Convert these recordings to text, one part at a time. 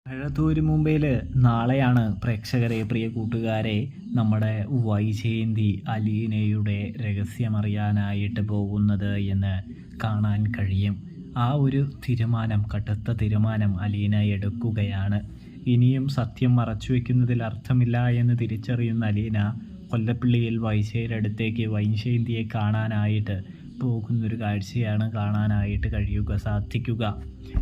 മഴത്തൂര് മുംബൈയിൽ നാളെയാണ് പ്രേക്ഷകരെ, പ്രിയ കൂട്ടുകാരെ, നമ്മുടെ വൈജയന്തി അലീനയുടെ രഹസ്യമറിയാനായിട്ട് പോകുന്നത് എന്ന് കാണാൻ കഴിയും. ആ ഒരു തീരുമാനം, കടുത്ത തീരുമാനം അലീന എടുക്കുകയാണ്. ഇനിയും സത്യം മറച്ചുവെക്കുന്നതിൽ അർത്ഥമില്ല എന്ന് തിരിച്ചറിയുന്ന അലീന കൊല്ലപ്പള്ളിയിൽ വൈജയുടെ അടുത്തേക്ക് വൈജയന്തിയെ കാണാനായിട്ട് പോകുന്നൊരു കാഴ്ചയാണ് കാണാനായിട്ട് സാധിക്കുക.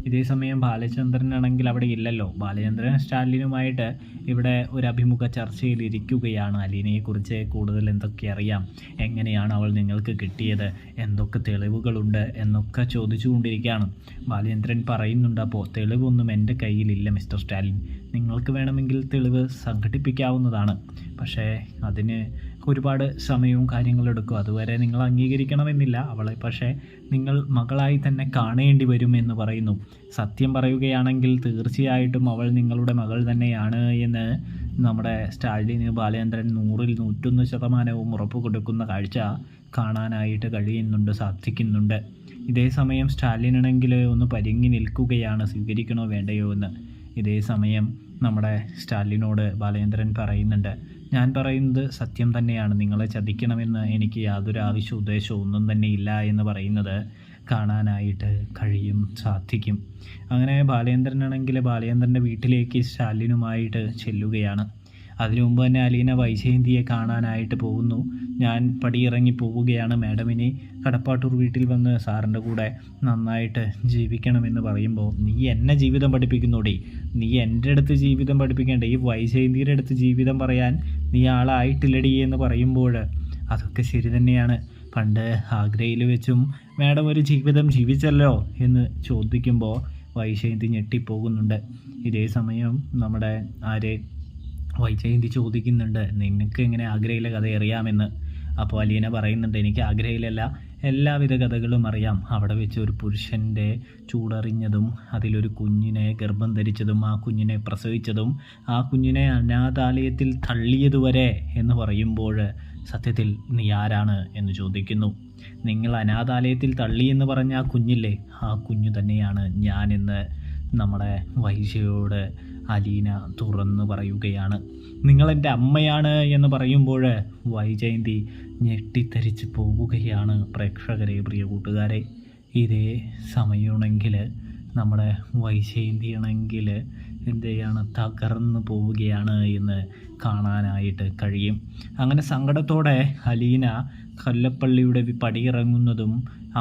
ഇതേസമയം ബാലചന്ദ്രനാണെങ്കിൽ അവിടെ ഇല്ലല്ലോ. ബാലചന്ദ്രൻ സ്റ്റാലിനുമായിട്ട് ഇവിടെ ഒരു അഭിമുഖ ചർച്ചയിൽ ഇരിക്കുകയാണ്. അലീനയെക്കുറിച്ച് കൂടുതൽ എന്തൊക്കെ അറിയാം, എങ്ങനെയാണ് അവൾ നിങ്ങൾക്ക് കിട്ടിയത്, എന്തൊക്കെ തെളിവുകളുണ്ട് എന്നൊക്കെ ചോദിച്ചുകൊണ്ടിരിക്കുകയാണ്. ബാലചന്ദ്രൻ പറയുന്നുണ്ട്, അപ്പോൾ തെളിവൊന്നും എൻ്റെ കയ്യിലില്ല മിസ്റ്റർ സ്റ്റാലിൻ, നിങ്ങൾക്ക് വേണമെങ്കിൽ തെളിവ് സംഘടിപ്പിക്കാവുന്നതാണ്, പക്ഷേ അതിന് ഒരുപാട് സമയവും കാര്യങ്ങളെടുക്കും, അതുവരെ നിങ്ങൾ അംഗീകരിക്കണമെന്നില്ല അവളെ, പക്ഷേ നിങ്ങൾ മകളായി തന്നെ കാണേണ്ടി വരുമെന്ന് പറയുന്നു. സത്യം പറയുകയാണെങ്കിൽ തീർച്ചയായിട്ടും അവൾ നിങ്ങളുടെ മകൾ തന്നെയാണ് എന്ന് നമ്മുടെ സ്റ്റാലിന് ബാലചന്ദ്രൻ 100% ഉറപ്പ് കൊടുക്കുന്ന കാഴ്ച കാണാനായിട്ട് സാധിക്കുന്നുണ്ട്. ഇതേസമയം സ്റ്റാലിനാണെങ്കിൽ ഒന്ന് പരിങ്ങി നിൽക്കുകയാണ്, സ്വീകരിക്കണോ വേണ്ടയോ എന്ന്. ഇതേസമയം നമ്മുടെ സ്റ്റാലിനോട് ബാലചന്ദ്രൻ പറയുന്നുണ്ട്, ഞാൻ പറയുന്നത് സത്യം തന്നെയാണ്, നിങ്ങളെ ചതിക്കണമെന്ന് എനിക്ക് യാതൊരു ഉദ്ദേശവും ഒന്നും തന്നെ ഇല്ല എന്ന് പറയുന്നത് കാണാനായിട്ട് സാധിക്കും. അങ്ങനെ ബാലചന്ദ്രനാണെങ്കിൽ ബാലചന്ദ്രൻ്റെ വീട്ടിലേക്ക് സ്റ്റാലിനുമായിട്ട് ചെല്ലുകയാണ്. അതിനു മുമ്പ് തന്നെ അലീന വൈജയന്തിയെ കാണാനായിട്ട് പോകുന്നു. ഞാൻ പടിയിറങ്ങി പോവുകയാണ് മാഡം, ഇനി കടപ്പാട്ടൂർ വീട്ടിൽ വന്ന് സാറിൻ്റെ കൂടെ നന്നായിട്ട് ജീവിക്കണമെന്ന് പറയുമ്പോൾ, നീ എന്നെ ജീവിതം പഠിപ്പിക്കുന്നോടി, നീ എൻ്റെ അടുത്ത് ജീവിതം പഠിപ്പിക്കേണ്ട, ഈ വൈജയന്തിയുടെ അടുത്ത് ജീവിതം പറയാൻ നീ ആളായിട്ടില്ലടി എന്ന് പറയുമ്പോൾ, അതൊക്കെ ശരി തന്നെയാണ്, പണ്ട് ആഗ്രയിൽ വെച്ചും മാഡം ഒരു ജീവിതം ജീവിച്ചല്ലോ എന്ന് ചോദിക്കുമ്പോൾ വൈജയന്തി ഞെട്ടിപ്പോകുന്നുണ്ട്. ഇതേ സമയം നമ്മുടെ വൈജയന്തി ചോദിക്കുന്നുണ്ട്, നിനക്ക് എങ്ങനെ ആഗ്രയിലെ കഥ അറിയാമെന്ന്. അപ്പോൾ അലീന പറയുന്നുണ്ട്, എനിക്ക് ആഗ്രയിലല്ല എല്ലാവിധ കഥകളും അറിയാം, അവിടെ വെച്ച് ഒരു പുരുഷൻ്റെ ചൂടറിഞ്ഞതും അതിലൊരു കുഞ്ഞിനെ ഗർഭം ധരിച്ചതും ആ കുഞ്ഞിനെ പ്രസവിച്ചതും ആ കുഞ്ഞിനെ അനാഥാലയത്തിൽ തള്ളിയതുവരെ എന്ന് പറയുമ്പോൾ, സത്യത്തിൽ നീ ആരാണ് എന്ന് ചോദിക്കുന്നു. നിങ്ങൾ അനാഥാലയത്തിൽ തള്ളിയെന്ന് പറഞ്ഞ ആ കുഞ്ഞില്ലേ, ആ കുഞ്ഞു തന്നെയാണ് ഞാനെന്ന് നമ്മുടെ വൈജയോട് അലീന തുറന്നു പറയുകയാണ്. നിങ്ങളെൻ്റെ അമ്മയാണ് എന്ന് പറയുമ്പോൾ വൈജയന്തി ഞെട്ടിത്തരിച്ച് പോവുകയാണ്. പ്രേക്ഷകരെ, പ്രിയ കൂട്ടുകാരെ, ഇതേ സമയമാണെങ്കിൽ നമ്മുടെ വൈജയന്തിയാണെങ്കിൽ തകർന്നു പോവുകയാണ് എന്ന് കാണാനായിട്ട് കഴിയും. അങ്ങനെ സങ്കടത്തോടെ അലീന കൊല്ലപ്പള്ളിയുടെ പടിയിറങ്ങുന്നതും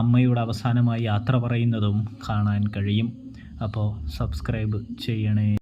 അമ്മയോട് അവസാനമായി യാത്ര പറയുന്നതും കാണാൻ കഴിയും. അപ്പോൾ സബ്സ്ക്രൈബ് ചെയ്യണേ.